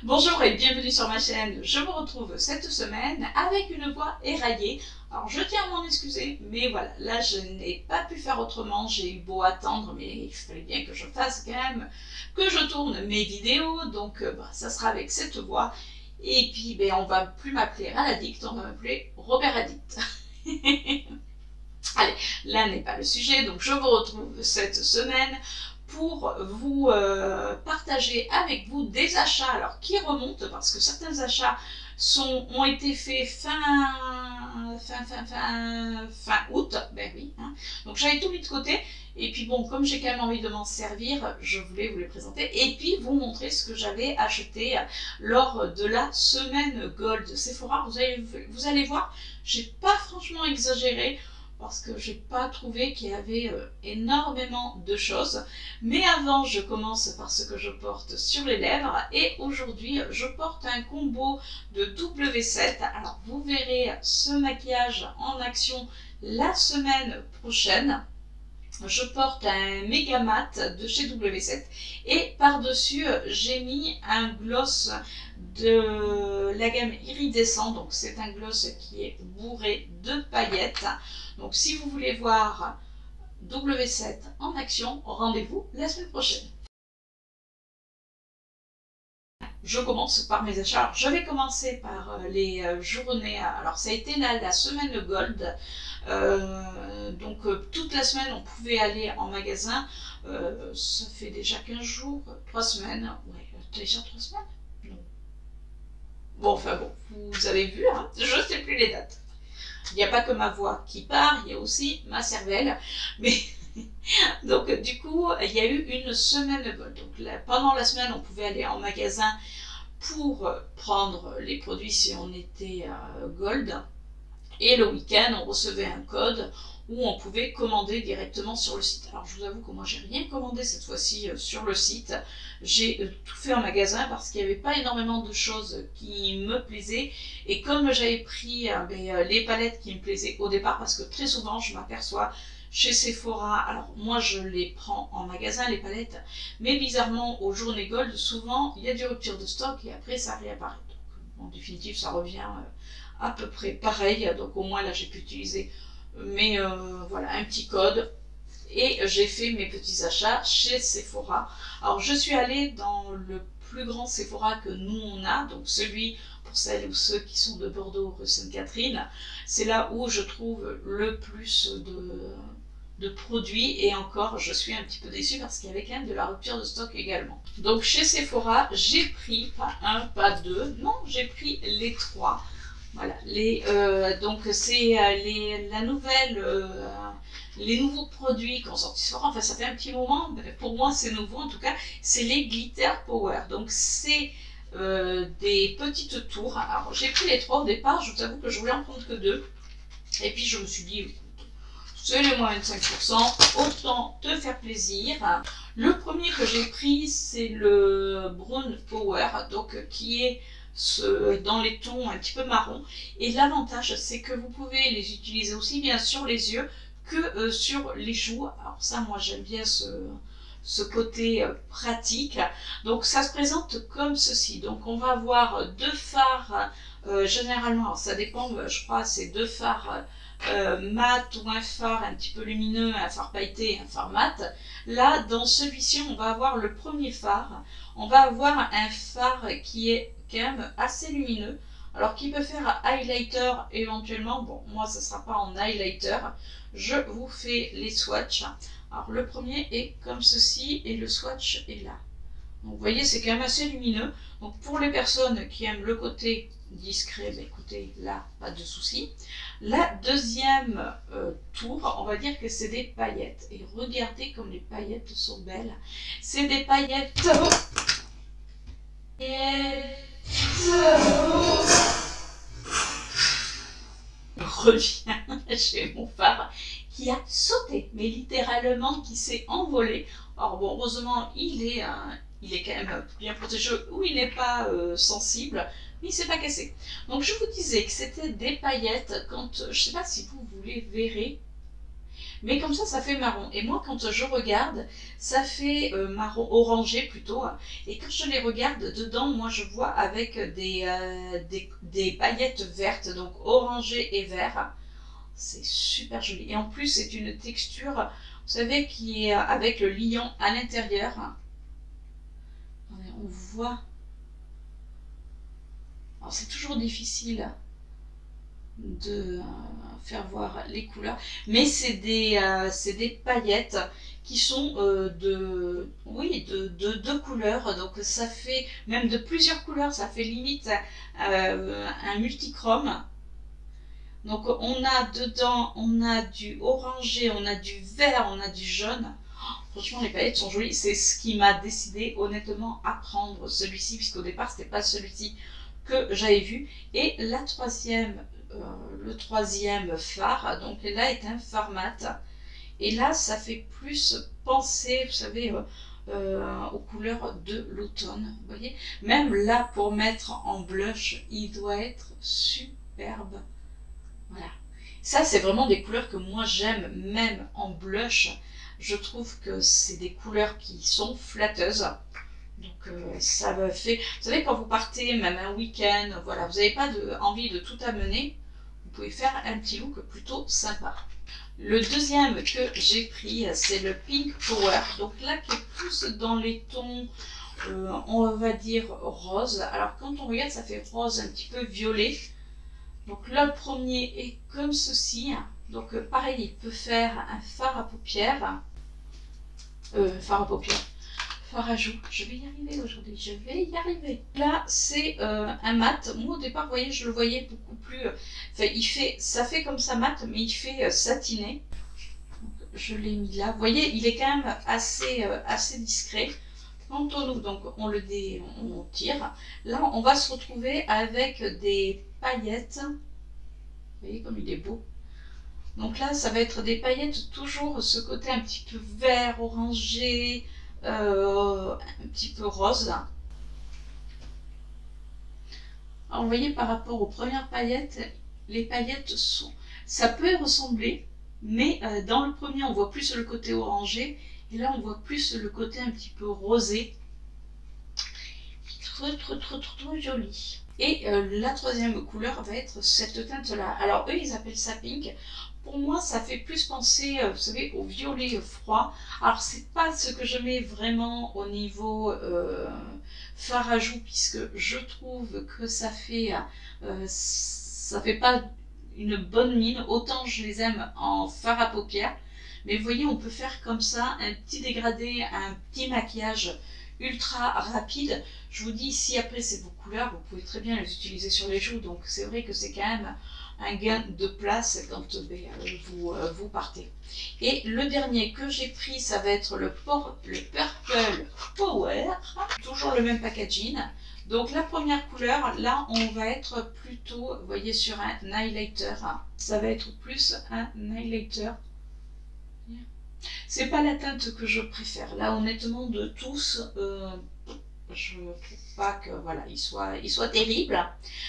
Bonjour et bienvenue sur ma chaîne. Je vous retrouve cette semaine avec une voix éraillée. Alors je tiens à m'en excuser, mais voilà, là je n'ai pas pu faire autrement. J'ai eu beau attendre, mais il fallait bien que je fasse quand même, que je tourne mes vidéos. Donc ça sera avec cette voix. Et puis on va plus m'appeler Addict, on va m'appeler Robert Addict. Allez, là n'est pas le sujet, donc je vous retrouve cette semaine pour vous partager avec vous des achats alors qui remontent parce que certains achats ont été faits fin août, ben oui, hein. Donc j'avais tout mis de côté et puis bon, comme j'ai quand même envie de m'en servir, je voulais vous les présenter et puis vous montrer ce que j'avais acheté lors de la semaine Gold Sephora. Vous allez voir, j'ai pas franchement exagéré, parce que j'ai pas trouvé qu'il y avait énormément de choses. Mais avant, je commence par ce que je porte sur les lèvres. Et aujourd'hui, je porte un combo de W7. Alors, vous verrez ce maquillage en action la semaine prochaine. Je porte un méga mat de chez W7 et par-dessus j'ai mis un gloss de la gamme iridescent, donc c'est un gloss qui est bourré de paillettes. Donc si vous voulez voir W7 en action, rendez-vous la semaine prochaine. Je commence par mes achats. Alors, je vais commencer par les journées. Alors ça a été la semaine Gold. Toute la semaine on pouvait aller en magasin. Ça fait déjà 15 jours, 3 semaines. Ouais, déjà 3 semaines? Non. Bon, enfin bon, vous avez vu, hein, je ne sais plus les dates. Il n'y a pas que ma voix qui part, il y a aussi ma cervelle. Mais donc du coup, il y a eu une semaine Gold. Donc pendant la semaine, on pouvait aller en magasin pour prendre les produits si on était Gold. Et le week-end, on recevait un code où on pouvait commander directement sur le site. Alors je vous avoue que moi, j'ai rien commandé cette fois-ci sur le site. J'ai tout fait en magasin parce qu'il n'y avait pas énormément de choses qui me plaisaient. Et comme j'avais pris les palettes qui me plaisaient au départ, parce que très souvent, je m'aperçois chez Sephora, alors moi je les prends en magasin les palettes, mais bizarrement aux journées Gold, souvent il y a des ruptures de stock et après ça réapparaît. Donc en définitive ça revient à peu près pareil, donc au moins là j'ai pu utiliser voilà, un petit code et j'ai fait mes petits achats chez Sephora. Alors je suis allée dans le plus grand Sephora que nous on a, donc celui pour celles ou ceux qui sont de Bordeaux, rue Sainte-Catherine. C'est là où je trouve le plus de produits et encore je suis un petit peu déçue parce qu'il y avait quand même de la rupture de stock également. Donc chez Sephora j'ai pris pas un, pas deux, non j'ai pris les trois. Voilà, donc c'est les nouveaux produits qui ont sorti Sephora, enfin ça fait un petit moment, pour moi c'est nouveau en tout cas, c'est les Glitter Power. Donc c'est des petites tours. Alors j'ai pris les trois au départ, je vous avoue que je voulais en prendre que deux. Et puis je me suis dit, écoute, c'est les moins 25%, autant te faire plaisir. Le premier que j'ai pris, c'est le Brown Power, donc qui est dans les tons un petit peu marron. Et l'avantage, c'est que vous pouvez les utiliser aussi bien sur les yeux que sur les joues. Alors ça, moi j'aime bien ce côté pratique. Donc ça se présente comme ceci. Donc on va avoir deux fards, généralement, alors ça dépend, je crois, c'est deux fards mat ou un phare un petit peu lumineux, un phare pailleté, un phare mat. Là, dans celui-ci, on va avoir le premier phare. On va avoir un phare qui est quand même assez lumineux, alors qui peut faire highlighter éventuellement. Bon, moi, ça ne sera pas en highlighter. Je vous fais les swatchs. Alors, le premier est comme ceci et le swatch est là. Donc, vous voyez, c'est quand même assez lumineux. Donc, pour les personnes qui aiment le côté discret, écoutez, là, pas de souci. La deuxième tour, on va dire que c'est des paillettes. Et regardez comme les paillettes sont belles. C'est des paillettes. Je reviens chez mon phare qui a sauté, mais littéralement qui s'est envolé. Alors bon, heureusement, il est quand même bien protégé ou il n'est pas sensible, mais il ne s'est pas cassé. Donc je vous disais que c'était des paillettes quand, je ne sais pas si vous les verrez, Mais comme ça fait marron. Et moi, quand je regarde, ça fait marron orangé plutôt. Et quand je les regarde dedans, moi je vois avec des paillettes vertes, donc orangé et vert. C'est super joli. Et en plus, c'est une texture, vous savez, qui est avec le lion à l'intérieur. On voit. Alors c'est toujours difficile de faire voir les couleurs, mais c'est des paillettes qui sont de couleurs, donc ça fait même de plusieurs couleurs, ça fait limite un multichrome. Donc on a dedans, on a du orangé, on a du vert, on a du jaune. Franchement, les paillettes sont jolies. C'est ce qui m'a décidé honnêtement à prendre celui-ci, puisqu'au départ c'était pas celui-ci que j'avais vu. Et la troisième, le troisième phare, donc là est un phare mat. Et là, ça fait plus penser, vous savez, aux couleurs de l'automne. Vous voyez, même là pour mettre en blush, il doit être superbe. Voilà. Ça, c'est vraiment des couleurs que moi j'aime, même en blush. Je trouve que c'est des couleurs qui sont flatteuses. Donc ça me fait... Vous savez, quand vous partez, même un week-end, voilà, vous n'avez pas envie de tout amener, vous pouvez faire un petit look plutôt sympa. Le deuxième que j'ai pris, c'est le Pink Power. Donc là, qui est plus dans les tons, on va dire rose. Alors quand on regarde, ça fait rose un petit peu violet. Donc là, le premier est comme ceci. Donc pareil, il peut faire un fard à paupières. Fard à joues. Je vais y arriver aujourd'hui, je vais y arriver. Là, c'est un mat. Moi, au départ, vous voyez, je le voyais beaucoup plus... ça fait comme ça mat, mais il fait satiné. Donc, je l'ai mis là. Vous voyez, il est quand même assez discret. Quand on ouvre, donc on tire. Là, on va se retrouver avec des paillettes. Vous voyez comme il est beau. Donc là, ça va être des paillettes, toujours ce côté un petit peu vert, orangé, un petit peu rose. Alors vous voyez, par rapport aux premières paillettes, les paillettes sont... Ça peut ressembler, mais dans le premier, on voit plus le côté orangé, et là, on voit plus le côté un petit peu rosé. Trop joli. Et la troisième couleur va être cette teinte-là. Alors eux, ils appellent ça pink. Pour moi, ça fait plus penser, vous savez, au violet froid. Alors, c'est pas ce que je mets vraiment au niveau fard à joues, puisque je trouve que ça fait pas une bonne mine. Autant je les aime en fard à paupières. Mais vous voyez, on peut faire comme ça un petit dégradé, un petit maquillage ultra rapide. Je vous dis, si après c'est vos couleurs, vous pouvez très bien les utiliser sur les joues. Donc, c'est vrai que c'est quand même un gain de place quand vous partez. Et le dernier que j'ai pris, ça va être le Purple Power, toujours le même packaging. Donc la première couleur, là on va être plutôt, vous voyez, sur un highlighter. Ça va être plus un highlighter. C'est pas la teinte que je préfère. Là, honnêtement, de tous, je ne trouve pas que voilà, il soit terrible.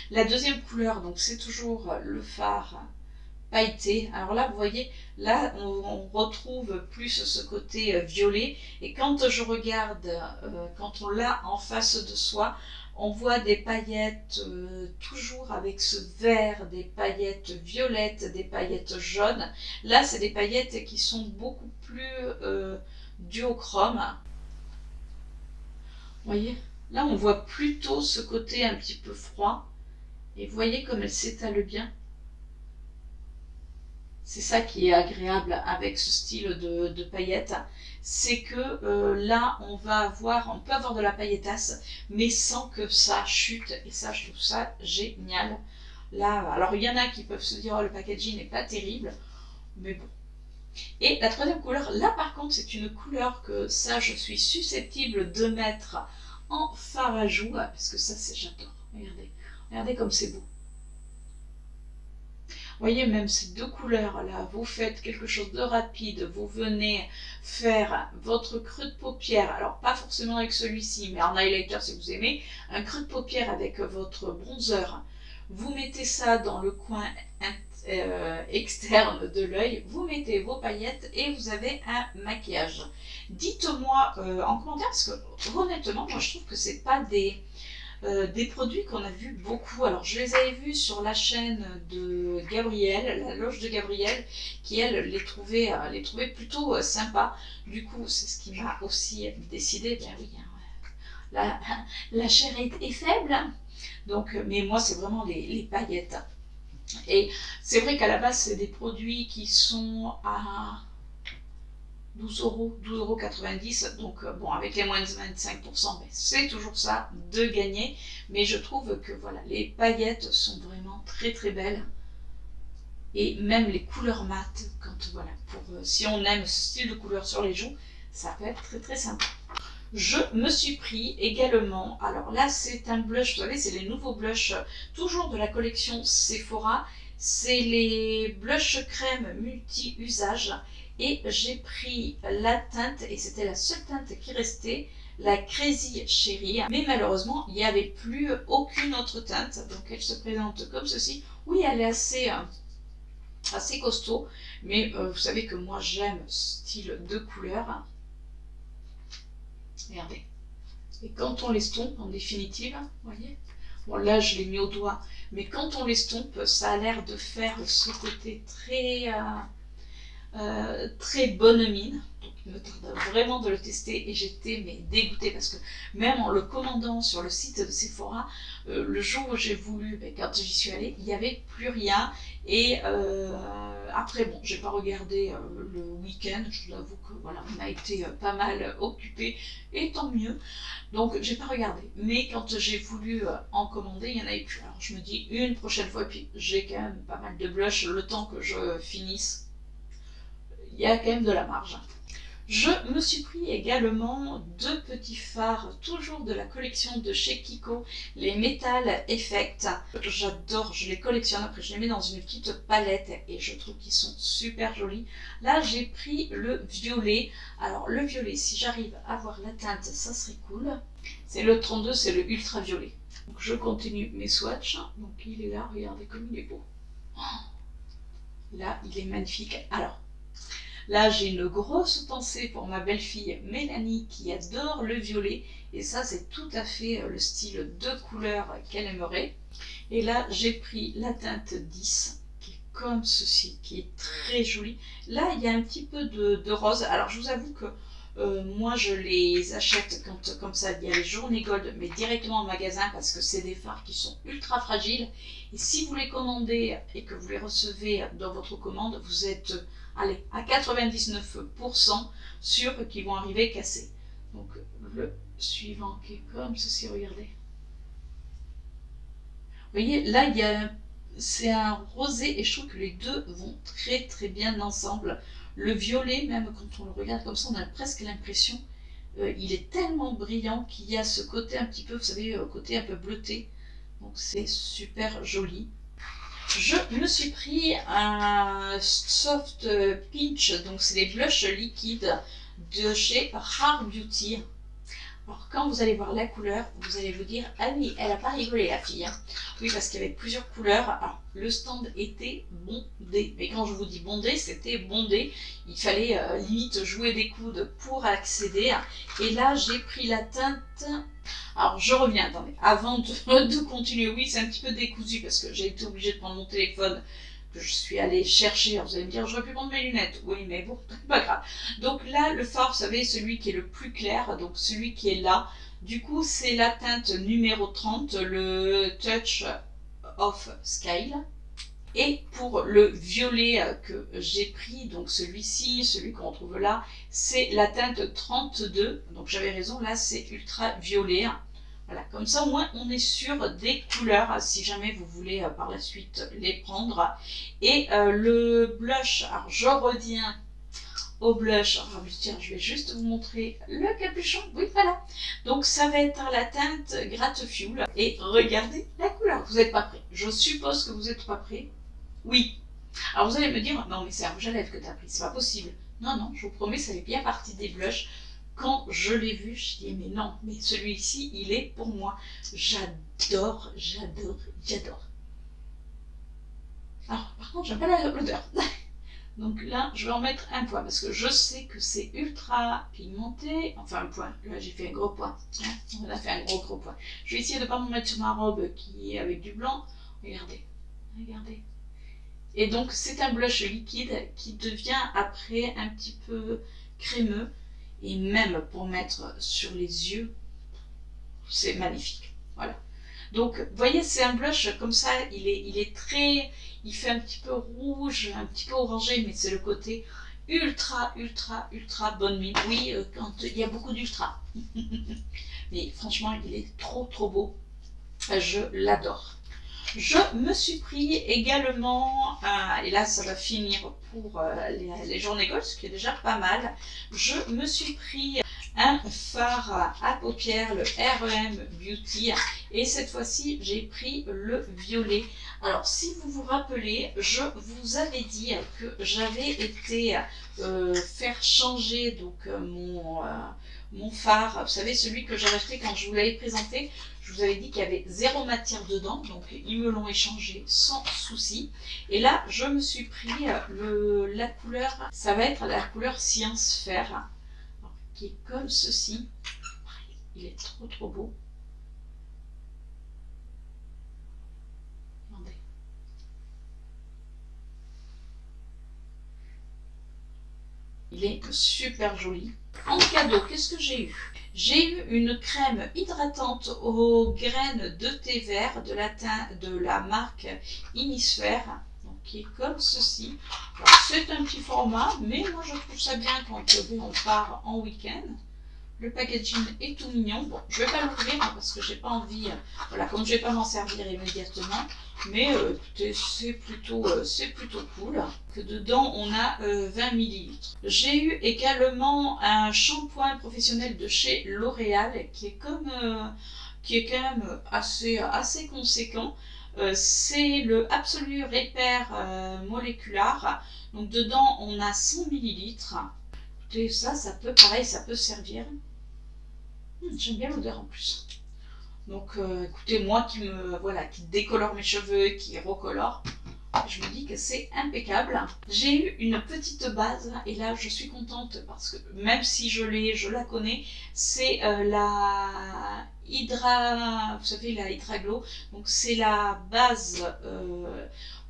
La deuxième couleur, donc c'est toujours le fard pailleté. Alors là, vous voyez, là, on retrouve plus ce côté violet. Et quand je regarde, quand on l'a en face de soi, on voit des paillettes toujours avec ce vert, des paillettes violettes, des paillettes jaunes. Là, c'est des paillettes qui sont beaucoup plus duochrome. Vous voyez, là, on voit plutôt ce côté un petit peu froid. Et vous voyez comme elle s'étale bien. C'est ça qui est agréable avec ce style de paillettes, c'est que là on peut avoir de la pailletasse, mais sans que ça chute, et ça je trouve ça génial. Là, alors il y en a qui peuvent se dire oh, le packaging n'est pas terrible, mais bon. Et la troisième couleur, là par contre c'est une couleur que ça je suis susceptible de mettre en fard à joues, parce que ça c'est j'adore. Regardez comme c'est beau. Vous voyez, même ces deux couleurs-là, vous faites quelque chose de rapide, vous venez faire votre creux de paupière, alors pas forcément avec celui-ci, mais en highlighter si vous aimez, un creux de paupière avec votre bronzer, Vous mettez ça dans le coin externe de l'œil, vous mettez vos paillettes et vous avez un maquillage. Dites-moi en commentaire, parce que honnêtement, moi je trouve que c'est pas des produits qu'on a vu beaucoup. Alors je les avais vus sur la chaîne de Gabrielle, la loge de Gabrielle, qui elle les trouvait plutôt sympas. Du coup, c'est ce qui m'a aussi décidé, ben oui, hein, la chair est faible. Donc, mais moi c'est vraiment les paillettes. Et c'est vrai qu'à la base c'est des produits qui sont à 12 euros, 12,90 €. Donc bon, avec les moins de 25%, ben, c'est toujours ça de gagner. Mais je trouve que voilà, les paillettes sont vraiment très très belles. Et même les couleurs mates, quand voilà, si on aime ce style de couleur sur les joues, ça peut être très très sympa. Je me suis pris également, alors là c'est un blush, vous savez c'est les nouveaux blushs, toujours de la collection Sephora, c'est les blushs crème multi-usage, et j'ai pris la teinte, et c'était la seule teinte qui restait, la Crazy Cherry, mais malheureusement il n'y avait plus aucune autre teinte, donc elle se présente comme ceci. Oui, elle est assez costaud, mais vous savez que moi j'aime ce style de couleur. Regardez. Et quand on l'estompe, en définitive, vous voyez, bon là je l'ai mis au doigt, mais quand on l'estompe, ça a l'air de faire ce côté très bonne mine. Donc il me tarde vraiment de le tester et j'étais dégoûtée parce que même en le commandant sur le site de Sephora, le jour où j'ai voulu, quand j'y suis allée, il n'y avait plus rien. Et après bon, j'ai pas regardé le week-end, je vous avoue que voilà, on a été pas mal occupés et tant mieux. Donc j'ai pas regardé. Mais quand j'ai voulu en commander, il y en avait plus. Alors je me dis une prochaine fois, et puis j'ai quand même pas mal de blush le temps que je finisse. Il y a quand même de la marge. Je me suis pris également deux petits fards, toujours de la collection de chez Kiko, les Metal Effect. J'adore, je les collectionne, après je les mets dans une petite palette et je trouve qu'ils sont super jolis. Là j'ai pris le violet. Alors le violet, si j'arrive à voir la teinte, ça serait cool. C'est le 32, c'est le ultra violet. Donc je continue mes swatchs. Donc il est là, regardez comme il est beau. Là il est magnifique. Alors là, j'ai une grosse pensée pour ma belle-fille Mélanie qui adore le violet. Et ça, c'est tout à fait le style de couleur qu'elle aimerait. Et là, j'ai pris la teinte 10, qui est comme ceci, qui est très jolie. Là, il y a un petit peu de rose. Alors, je vous avoue que moi, je les achète quand, comme ça, il y a les journées gold, mais directement en magasin parce que c'est des fards qui sont ultra fragiles. Et si vous les commandez et que vous les recevez dans votre commande, vous êtes... allez, à 99% sûr qu'ils vont arriver cassés. Donc le suivant qui est comme ceci, regardez. Vous voyez, là c'est un rosé et je trouve que les deux vont très très bien ensemble. Le violet, même quand on le regarde comme ça, on a presque l'impression, il est tellement brillant qu'il y a ce côté un petit peu, vous savez, côté un peu bleuté. Donc c'est super joli. Je me suis pris un Soft Peach, donc c'est les blushs liquides de chez Rare Beauty. Alors quand vous allez voir la couleur, vous allez vous dire, ah oui, elle n'a pas rigolé la fille. Hein. Oui, parce qu'il y avait plusieurs couleurs. Alors le stand était bondé, mais quand je vous dis bondé, c'était bondé. Il fallait limite jouer des coudes pour accéder. Et là, j'ai pris la teinte... Alors je reviens, attendez, avant de continuer, oui c'est un petit peu décousu parce que j'ai été obligée de prendre mon téléphone que je suis allée chercher. Alors, vous allez me dire, j'aurais pu prendre mes lunettes, oui mais bon, pas grave. Donc là, le fard, vous savez, celui qui est le plus clair, donc celui qui est là, du coup c'est la teinte numéro 30, le Touch of Scale. Et pour le violet que j'ai pris, donc celui-ci, celui qu'on trouve là, c'est la teinte 32. Donc j'avais raison, là c'est ultra violet. Voilà, comme ça au moins on est sûr des couleurs si jamais vous voulez par la suite les prendre. Et le blush, alors je reviens au blush. Alors, tiens, je vais juste vous montrer le capuchon. Oui, voilà. Donc ça va être la teinte Gratte Fuel. Et regardez la couleur. Vous n'êtes pas prêts. Je suppose que vous n'êtes pas prêts. Oui. Alors vous allez me dire, non mais c'est un rouge à lèvres que tu as pris, c'est pas possible. Non, non, je vous promets, ça fait bien partie des blushs. Quand je l'ai vu, je dis, mais non, mais celui-ci, il est pour moi. J'adore, j'adore, j'adore. Alors, par contre, j'aime pas l'odeur. Donc là, je vais en mettre un point parce que je sais que c'est ultra pigmenté. Enfin, un point. Là, j'ai fait un gros point. Hein, on a fait un gros point. Je vais essayer de ne pas m'en mettre sur ma robe qui est avec du blanc. Regardez. Regardez. Et donc, c'est un blush liquide qui devient après un petit peu crémeux. Et même pour mettre sur les yeux, c'est magnifique. Voilà. Donc, vous voyez, c'est un blush comme ça, il est très, il fait un petit peu rouge, un petit peu orangé, mais c'est le côté ultra bonne mine. Oui, quand il y a beaucoup d'ultra. Mais franchement, il est trop beau. Je l'adore. Je me suis pris également, et là ça va finir pour les journées gold, ce qui est déjà pas mal. Je me suis pris un fard à paupières, le REM Beauty, et cette fois-ci j'ai pris le violet. Alors si vous vous rappelez, je vous avais dit que j'avais été faire changer donc mon fard, vous savez celui que j'avais acheté quand je vous l'avais présenté. Je vous avais dit qu'il y avait 0 matière dedans, donc ils me l'ont échangé sans souci. Et là, je me suis pris la couleur, ça va être la couleur Science Fer, qui est comme ceci. Il est trop beau. Regardez. Il est super joli. En cadeau, qu'est-ce que j'ai eu? J'ai eu une crème hydratante aux graines de thé vert de la marque Inisphère, donc qui est comme ceci. C'est un petit format, mais moi je trouve ça bien quand on part en week-end. Le packaging est tout mignon. Bon, je ne vais pas l'ouvrir parce que j'ai pas envie, voilà, comme je ne vais pas m'en servir immédiatement. Mais écoutez, c'est plutôt cool. Que dedans, on a 20 ml. J'ai eu également un shampoing professionnel de chez L'Oréal qui est quand même assez conséquent. C'est le Absolu Repair Moléculaire. Donc dedans, on a 100 ml. Écoutez, ça peut, pareil, ça peut servir. J'aime bien l'odeur en plus. Donc écoutez, moi qui décolore mes cheveux, qui recolore, je me dis que c'est impeccable. J'ai eu une petite base et là je suis contente parce que même si je la connais, c'est la Hydra, vous savez la Hydra Glow, donc c'est la base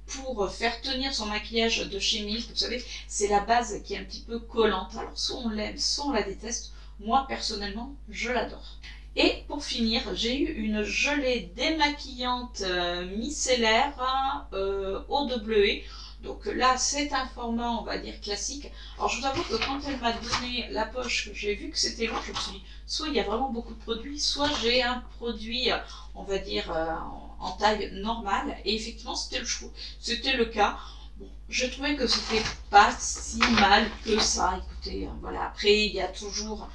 pour faire tenir son maquillage de chez Milk. Vous savez, c'est la base qui est un petit peu collante, alors soit on l'aime, soit on la déteste. Moi personnellement, je l'adore. Et pour finir, j'ai eu une gelée démaquillante micellaire eau de bleuet. Donc là, c'est un format, on va dire, classique. Alors je vous avoue que quand elle m'a donné la poche, que j'ai vu que c'était long, je me suis dit, soit il y a vraiment beaucoup de produits, soit j'ai un produit, on va dire, en taille normale. Et effectivement, c'était le cas. Bon, je trouvais que c'était pas si mal que ça. Écoutez, voilà. Après, il y a toujours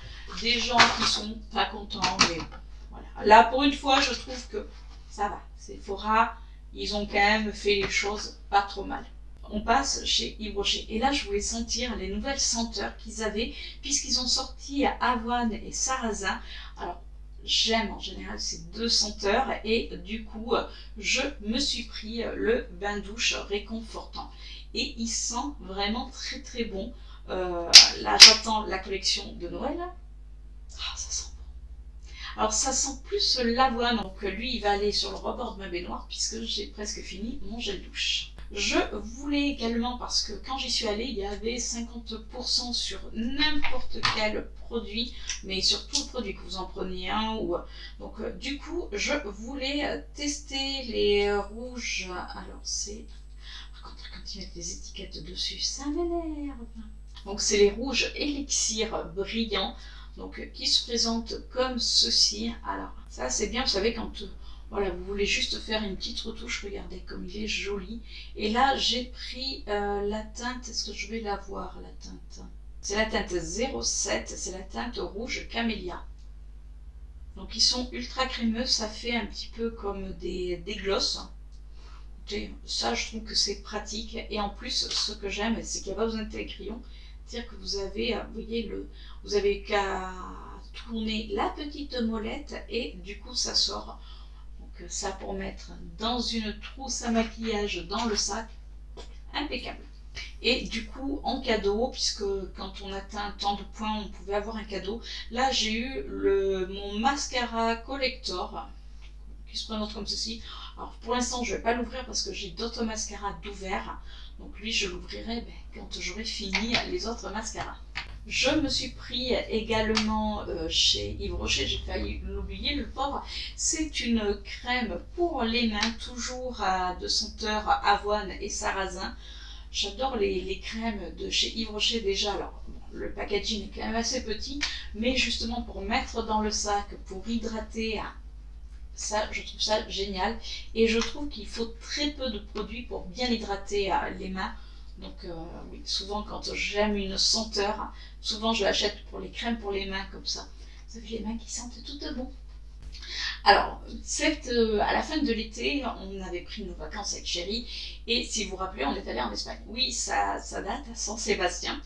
des gens qui sont pas contents, mais voilà. Là, pour une fois, je trouve que ça va. Sephora, ils ont quand même fait les choses pas trop mal. On passe chez Yves Rocher. Et là, je voulais sentir les nouvelles senteurs qu'ils avaient, puisqu'ils ont sorti Avoine et Sarrasin. Alors, j'aime en général ces deux senteurs, et du coup, je me suis pris le bain douche réconfortant. Et il sent vraiment très bon. Là, j'attends la collection de Noël. Ah, ça sent bon. Alors, ça sent plus l'avoine. Donc, lui, il va aller sur le rebord de ma baignoire, puisque j'ai presque fini mon gel douche. Je voulais également, parce que quand j'y suis allée, il y avait 50% sur n'importe quel produit, mais sur tout le produit, que vous en preniez un. Donc du coup, je voulais tester les rouges. Alors c'est... Par contre, quand ils mettent les étiquettes dessus, ça m'énerve. Donc c'est les rouges élixir brillants, donc qui se présentent comme ceci. Alors ça c'est bien, vous savez, quand... Voilà, vous voulez juste faire une petite retouche, regardez comme il est joli. Et là, j'ai pris la teinte, est-ce que je vais la voir, la teinte? C'est la teinte 07, c'est la teinte rouge camélia. Donc ils sont ultra crémeux, ça fait un petit peu comme des glosses. Écoutez, ça, je trouve que c'est pratique. Et en plus, ce que j'aime, c'est qu'il n'y a pas besoin de télécrayon. C'est-à-dire que vous avez, vous voyez, vous avez qu'à tourner la petite molette et du coup, ça sort. Ça pour mettre dans une trousse à maquillage dans le sac, impeccable. Et du coup, en cadeau, puisque quand on atteint tant de points, on pouvait avoir un cadeau, là j'ai eu mon mascara collector, qui se présente comme ceci. Alors pour l'instant, je ne vais pas l'ouvrir parce que j'ai d'autres mascaras d'ouvert. Donc lui, je l'ouvrirai quand j'aurai fini les autres mascaras. Je me suis pris également chez Yves Rocher, j'ai failli l'oublier, le pauvre. C'est une crème pour les mains, toujours de senteur avoine et sarrasin. J'adore les crèmes de chez Yves Rocher déjà. Alors, le packaging est quand même assez petit, mais justement pour mettre dans le sac, pour hydrater, ça, je trouve ça génial. Et je trouve qu'il faut très peu de produits pour bien hydrater les mains. Donc oui, souvent quand j'aime une senteur, souvent je l'achète pour les crèmes pour les mains comme ça. Ça fait les mains qui sentent toutes bon. Alors, à la fin de l'été, on avait pris nos vacances avec Chérie et si vous vous rappelez, on est allé en Espagne. Oui, ça date à Saint-Sébastien.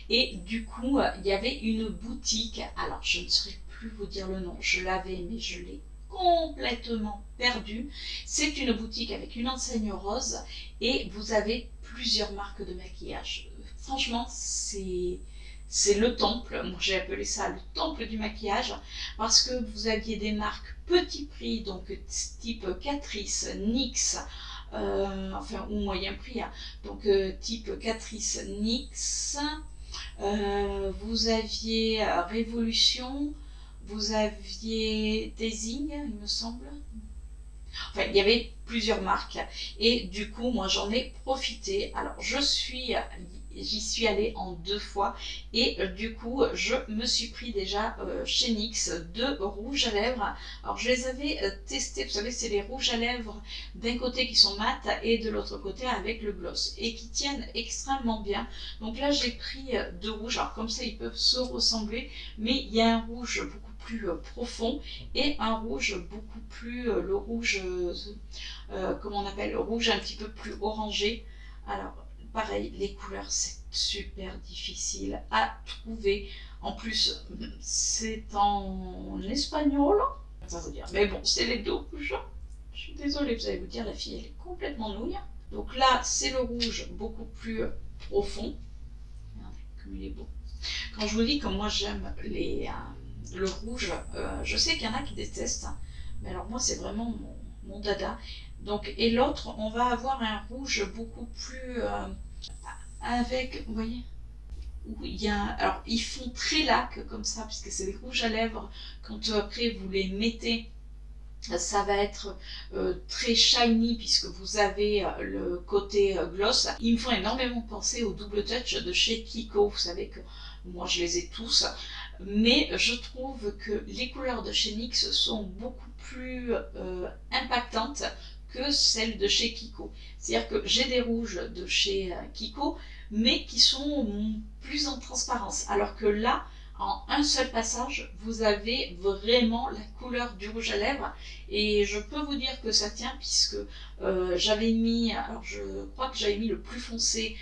Et du coup, il y avait une boutique. Alors, je ne saurais plus vous dire le nom. Je l'avais, mais je l'ai complètement perdu. C'est une boutique avec une enseigne rose et vous avez plusieurs marques de maquillage. Franchement, c'est le temple. Moi, j'ai appelé ça le temple du maquillage parce que vous aviez des marques petit prix, donc type Catrice, NYX, enfin ou moyen prix, hein. Donc type Catrice, NYX. Vous aviez Révolution. Vous aviez Désigne, il me semble. Enfin, il y avait plusieurs marques. Et du coup, moi, j'en ai profité. Alors, j'y suis allée en 2 fois. Et du coup, je me suis pris déjà chez NYX 2 rouges à lèvres. Alors, je les avais testés. Vous savez, c'est les rouges à lèvres d'un côté qui sont mat et de l'autre côté avec le gloss. Et qui tiennent extrêmement bien. Donc là, j'ai pris 2 rouges. Alors, comme ça, ils peuvent se ressembler. Mais il y a un rouge beaucoup plus profond et un rouge beaucoup plus, le rouge, comment on appelle, le rouge un petit peu plus orangé. Alors pareil, les couleurs c'est super difficile à trouver. En plus, c'est en espagnol, ça veut dire. Mais bon, c'est les 2 rouges. Je suis désolée, vous allez vous dire, la fille elle est complètement nouille. Donc là, c'est le rouge beaucoup plus profond. Regardez comme il est beau. Quand je vous dis que moi j'aime le rouge, je sais qu'il y en a qui détestent, mais alors moi c'est vraiment mon dada. Donc, et l'autre, on va avoir un rouge beaucoup plus avec, vous voyez, où il y a, alors ils font très lac comme ça, puisque c'est des rouges à lèvres. Quand après vous les mettez, ça va être très shiny puisque vous avez le côté gloss. Ils me font énormément penser au double touch de chez Kiko. Vous savez que moi je les ai tous, mais je trouve que les couleurs de chez NYX sont beaucoup plus impactantes que celles de chez Kiko. C'est-à-dire que j'ai des rouges de chez Kiko, mais qui sont plus en transparence, alors que là, en un seul passage, vous avez vraiment la couleur du rouge à lèvres. Et je peux vous dire que ça tient puisque j'avais mis, alors je crois que j'avais mis le plus foncé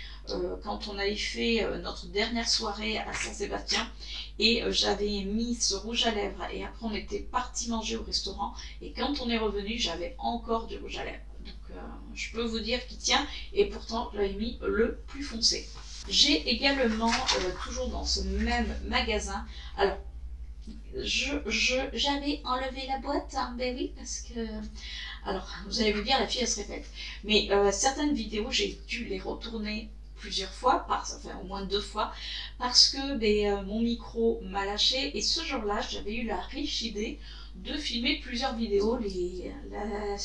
quand on avait fait notre dernière soirée à Saint-Sébastien. Et j'avais mis ce rouge à lèvres et après on était parti manger au restaurant. Et quand on est revenu, j'avais encore du rouge à lèvres. Donc je peux vous dire qu'il tient et pourtant j'avais mis le plus foncé. J'ai également, toujours dans ce même magasin, alors j'avais enlevé la boîte, hein, ben oui, parce que, alors vous allez vous dire, la fille elle se répète, mais certaines vidéos j'ai dû les retourner plusieurs fois, enfin au moins 2 fois, parce que mon micro m'a lâché et ce jour-là j'avais eu la riche idée de filmer plusieurs vidéos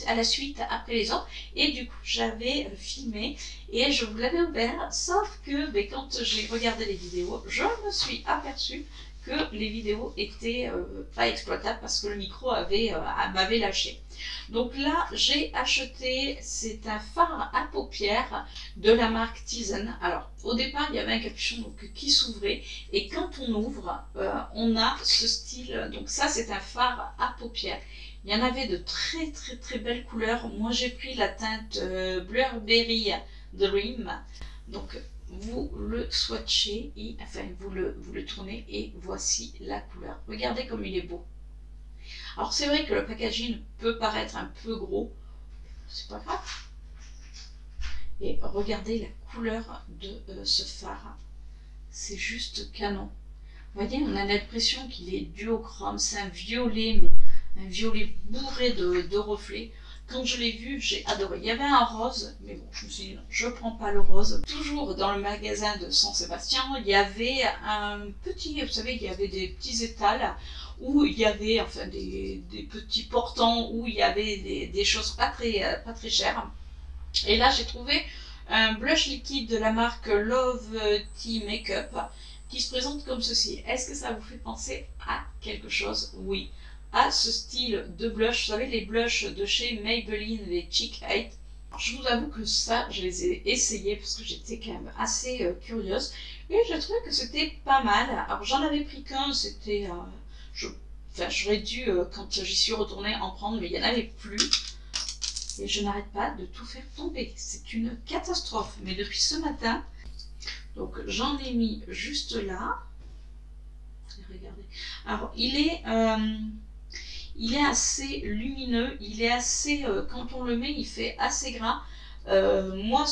à la suite après les autres et du coup j'avais filmé et je vous l'avais ouvert, sauf que quand j'ai regardé les vidéos je me suis aperçue que les vidéos étaient pas exploitables parce que le micro m'avait lâché. Donc là j'ai acheté, c'est un fard à paupières de la marque Tizen. Alors au départ il y avait un capuchon donc, qui s'ouvrait et quand on ouvre on a ce style, donc ça c'est un fard à paupières. Il y en avait de très très très belles couleurs. Moi j'ai pris la teinte Blurberry Dream. Donc vous le swatchez, et, enfin vous le tournez et voici la couleur. Regardez comme il est beau. Alors c'est vrai que le packaging peut paraître un peu gros, c'est pas grave. Et regardez la couleur de ce fard. C'est juste canon. Vous voyez, on a l'impression qu'il est duochrome. C'est un violet, mais un violet bourré de reflets. Quand je l'ai vu, j'ai adoré. Il y avait un rose, mais bon, je me suis dit non, je ne prends pas le rose. Toujours dans le magasin de Saint-Sébastien, il y avait un petit, vous savez, il y avait des petits étals où il y avait enfin des petits portants, où il y avait des choses pas très chères. Et là, j'ai trouvé un blush liquide de la marque Love Tea Makeup qui se présente comme ceci. Est-ce que ça vous fait penser à quelque chose? Oui. À ce style de blush, vous savez, les blushs de chez Maybelline, les Cheek 8. Je vous avoue que ça, je les ai essayés parce que j'étais quand même assez curieuse. Et je trouvais que c'était pas mal. Alors j'en avais pris qu'un, c'était... j'aurais dû, quand j'y suis retournée, en prendre, mais il n'y en avait plus. Et je n'arrête pas de tout faire tomber. C'est une catastrophe. Mais depuis ce matin, donc j'en ai mis juste là. Regardez. Alors il est assez lumineux, il est assez, quand on le met, il fait assez gras. Moi,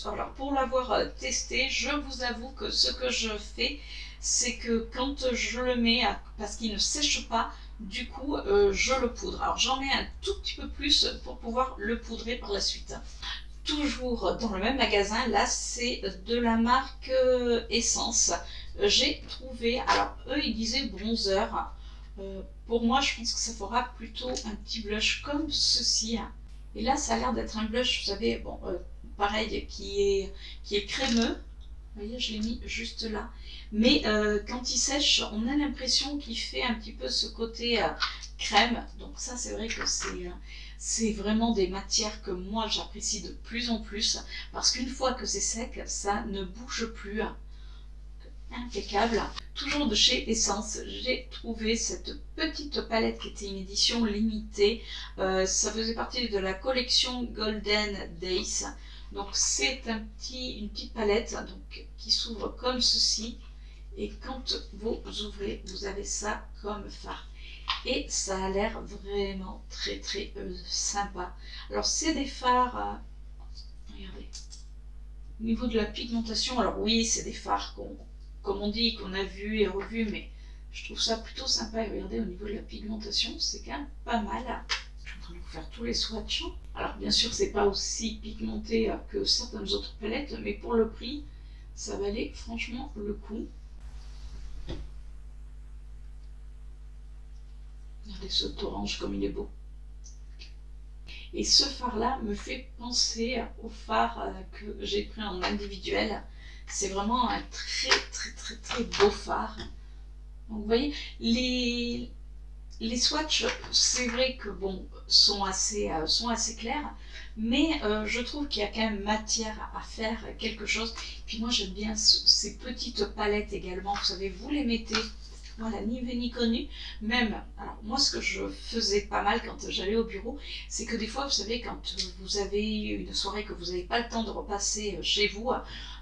alors pour l'avoir testé, je vous avoue que ce que je fais, c'est que quand je le mets, parce qu'il ne sèche pas, du coup, je le poudre. Alors j'en mets un tout petit peu plus pour pouvoir le poudrer par la suite. Toujours dans le même magasin, là c'est de la marque Essence. J'ai trouvé, alors eux ils disaient bronzer. Pour moi, je pense que ça fera plutôt un petit blush comme ceci. Et là, ça a l'air d'être un blush, vous savez, bon, pareil, qui est crémeux. Vous voyez, je l'ai mis juste là. Mais quand il sèche, on a l'impression qu'il fait un petit peu ce côté crème. Donc ça, c'est vrai que c'est vraiment des matières que moi, j'apprécie de plus en plus. Parce qu'une fois que c'est sec, ça ne bouge plus. Impeccable. Toujours de chez Essence, j'ai trouvé cette petite palette qui était une édition limitée. Ça faisait partie de la collection Golden Days. Donc c'est une petite palette donc, qui s'ouvre comme ceci. Et quand vous ouvrez, vous avez ça comme fard. Et ça a l'air vraiment très sympa. Alors c'est des fards, regardez, au niveau de la pigmentation, alors oui c'est des fards comme on dit, qu'on a vu et revu, mais je trouve ça plutôt sympa. Et regardez, au niveau de la pigmentation, c'est quand même pas mal. Je suis en train de vous faire tous les swatchs. Alors bien sûr, c'est pas aussi pigmenté que certaines autres palettes, mais pour le prix, ça valait franchement le coup. Regardez ce orange comme il est beau. Et ce fard-là me fait penser au fard que j'ai pris en individuel. C'est vraiment un très beau fard. Donc vous voyez, les swatchs, c'est vrai que bon, sont assez clairs, mais je trouve qu'il y a quand même matière à faire quelque chose. Puis moi j'aime bien ces petites palettes également, vous savez, vous les mettez, voilà, ni vu ni connu. Même, alors moi ce que je faisais pas mal quand j'allais au bureau, c'est que des fois, vous savez, quand vous avez une soirée que vous n'avez pas le temps de repasser chez vous,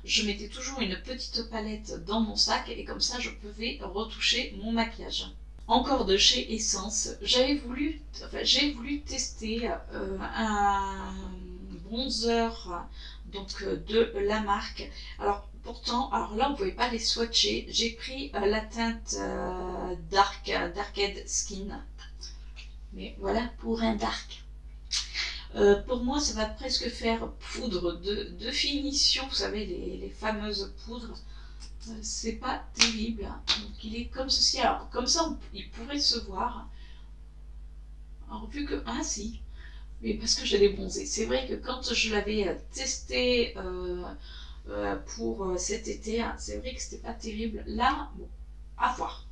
je mettais toujours une petite palette dans mon sac et comme ça je pouvais retoucher mon maquillage. Encore de chez Essence, j'ai voulu tester un bronzer donc de la marque. Alors pourtant, alors là on ne pouvait pas les swatcher. J'ai pris la teinte Darked Skin. Mais voilà pour un dark. Pour moi, ça va presque faire poudre de finition. Vous savez, les fameuses poudres. C'est pas terrible. Donc il est comme ceci. Alors comme ça, il pourrait se voir. Alors vu que... Ah si. Mais parce que je l'ai bronzé. C'est vrai que quand je l'avais testé pour cet été, c'est vrai que c'était pas terrible. Là, bon, à voir.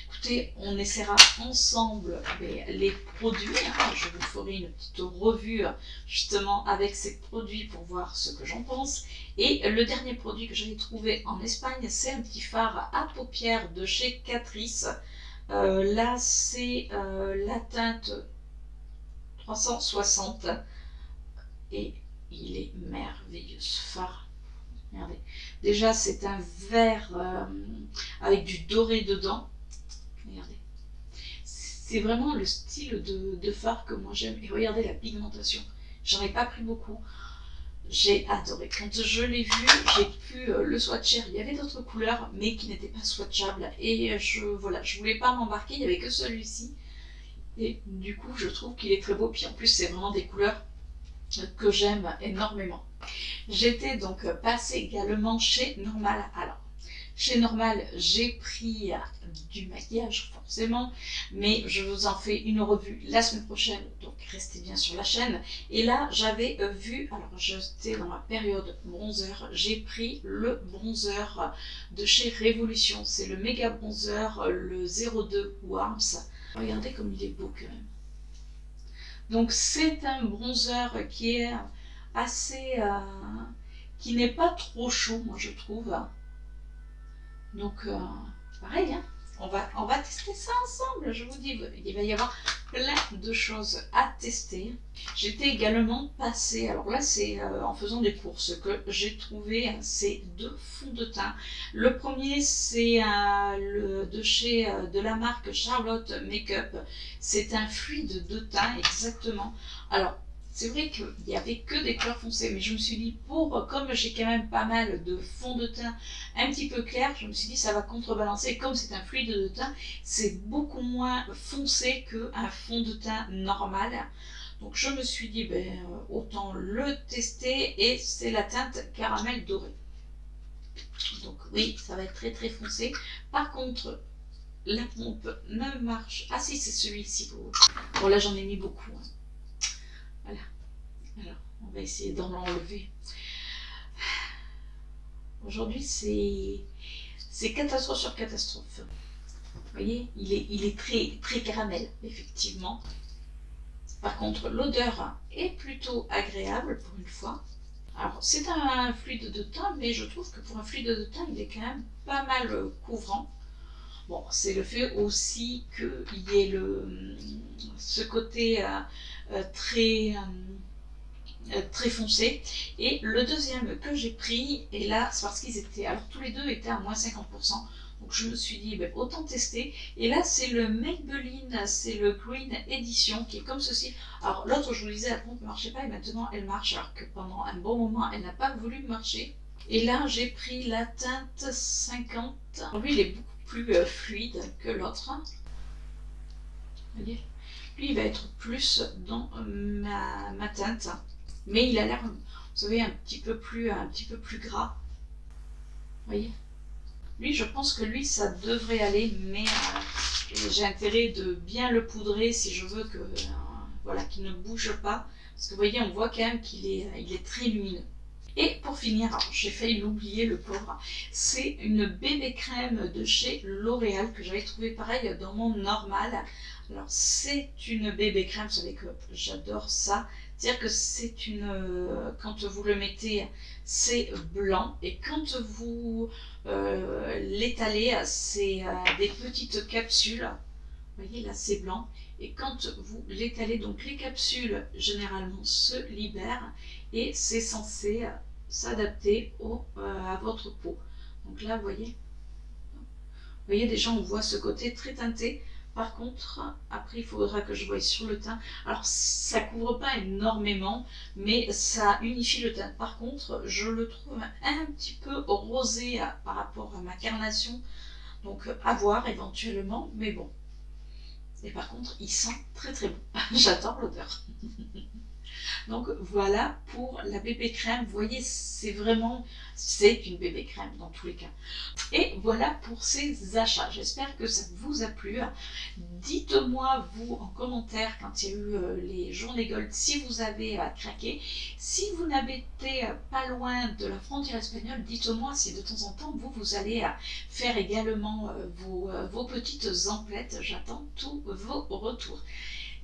Écoutez, on essaiera ensemble les produits. Je vous ferai une petite revue justement avec ces produits pour voir ce que j'en pense. Et le dernier produit que j'avais trouvé en Espagne, c'est un petit fard à paupières de chez Catrice. Là, c'est la teinte 360 et il est merveilleux ce fard. Regardez. Déjà, c'est un vert avec du doré dedans. Regardez, c'est vraiment le style de fard que moi j'aime. Et regardez la pigmentation, j'en ai pas pris beaucoup. J'ai adoré. Quand je l'ai vu, j'ai pu le swatcher. Il y avait d'autres couleurs, mais qui n'étaient pas swatchables. Et voilà, je voulais pas m'embarquer, il n'y avait que celui-ci. Et du coup, je trouve qu'il est très beau. Puis en plus, c'est vraiment des couleurs que j'aime énormément. J'étais donc passée également chez Normal. Alors, chez Normal, j'ai pris du maquillage forcément, mais je vous en fais une revue la semaine prochaine, donc restez bien sur la chaîne. Et là, j'avais vu, alors j'étais dans ma période bronzer, j'ai pris le bronzer de chez Révolution, c'est le méga bronzer, le 02 Warms. Regardez comme il est beau quand même. Donc c'est un bronzer qui est assez, qui n'est pas trop chaud, moi je trouve. Donc pareil, hein, on va tester ça ensemble. Je vous dis, il va y avoir plein de choses à tester. J'étais également passée, alors là c'est en faisant des courses que j'ai trouvé ces deux fonds de teint. Le premier c'est de la marque Charlotte Makeup. C'est un fluide de teint exactement. Alors c'est vrai qu'il n'y avait que des couleurs foncées, mais je me suis dit, comme j'ai quand même pas mal de fond de teint un petit peu clair, je me suis dit ça va contrebalancer. Comme c'est un fluide de teint, c'est beaucoup moins foncé qu'un fond de teint normal. Donc je me suis dit, autant le tester, et c'est la teinte caramel doré. Donc oui, ça va être très très foncé. Par contre, la pompe ne marche... Ah si, c'est celui-ci. Bon là j'en ai mis beaucoup. Hein. Voilà, alors on va essayer d'en enlever. Aujourd'hui c'est catastrophe sur catastrophe. Vous voyez, il est très, très caramel, effectivement. Par contre, l'odeur est plutôt agréable pour une fois. Alors c'est un fluide de teint, mais je trouve que pour un fluide de teint, il est quand même pas mal couvrant. Bon, c'est le fait aussi qu'il y ait ce côté très foncé. Et le deuxième que j'ai pris, et là c'est parce qu'ils étaient, alors tous les deux étaient à moins 50%, donc je me suis dit autant tester. Et là c'est le Maybelline, c'est le Green Edition qui est comme ceci. Alors l'autre, je vous disais, la pompe ne marchait pas et maintenant elle marche, alors que pendant un bon moment elle n'a pas voulu marcher. Et là j'ai pris la teinte 50. Lui il est beaucoup plus fluide que l'autre. Vous voyez, lui il va être plus dans ma teinte, mais il a l'air, vous savez, un petit peu plus gras. Vous voyez, lui je pense que lui ça devrait aller, mais j'ai intérêt de bien le poudrer si je veux que voilà, qu'il ne bouge pas, parce que vous voyez, on voit quand même qu'il est très lumineux. Et pour finir, j'ai failli l'oublier, le pauvre, c'est une bébé crème de chez L'Oréal que j'avais trouvé pareil dans mon normal. Alors c'est une bébé crème, vous savez que j'adore ça, c'est-à-dire que c'est quand vous le mettez, c'est blanc, et quand vous l'étalez, c'est des petites capsules. Vous voyez, là c'est blanc, et quand vous l'étalez, donc les capsules généralement se libèrent, et c'est censé s'adapter à votre peau. Donc là, vous voyez déjà, on voit ce côté très teinté. Par contre, après il faudra que je voie sur le teint. Alors ça couvre pas énormément, mais ça unifie le teint. Par contre, je le trouve un petit peu rosé par rapport à ma carnation, donc à voir éventuellement, mais bon. Et par contre, il sent très très bon. J'adore l'odeur. Donc voilà pour la bébé crème. Vous voyez, c'est une bébé crème dans tous les cas. Et voilà pour ces achats. J'espère que ça vous a plu. Dites-moi vous en commentaire quand il y a eu les journées gold si vous avez craqué. Si vous n'habitez pas loin de la frontière espagnole, dites-moi si de temps en temps vous allez faire également vos petites emplettes. J'attends tous vos retours.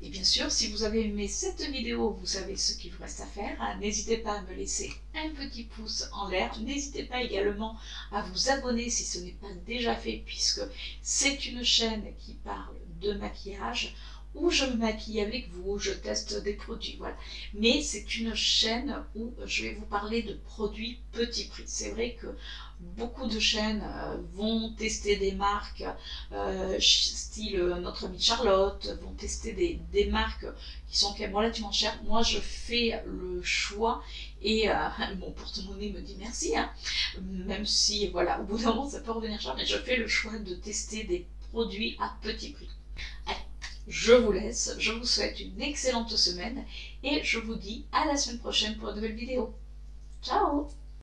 Et bien sûr, si vous avez aimé cette vidéo, vous savez ce qu'il vous reste à faire. N'hésitez pas à me laisser un petit pouce en l'air. N'hésitez pas également à vous abonner si ce n'est pas déjà fait, puisque c'est une chaîne qui parle de maquillage. où je me maquille avec vous, je teste des produits, voilà. Mais c'est une chaîne où je vais vous parler de produits petit prix. C'est vrai que beaucoup de chaînes vont tester des marques style notre amie Charlotte, vont tester des marques qui sont quand même relativement chères. Moi, je fais le choix et mon porte-monnaie me dit merci, hein, même si, voilà, au bout d'un moment, ça peut revenir cher, mais je fais le choix de tester des produits à petit prix. Allez, je vous laisse, je vous souhaite une excellente semaine et je vous dis à la semaine prochaine pour une nouvelle vidéo. Ciao!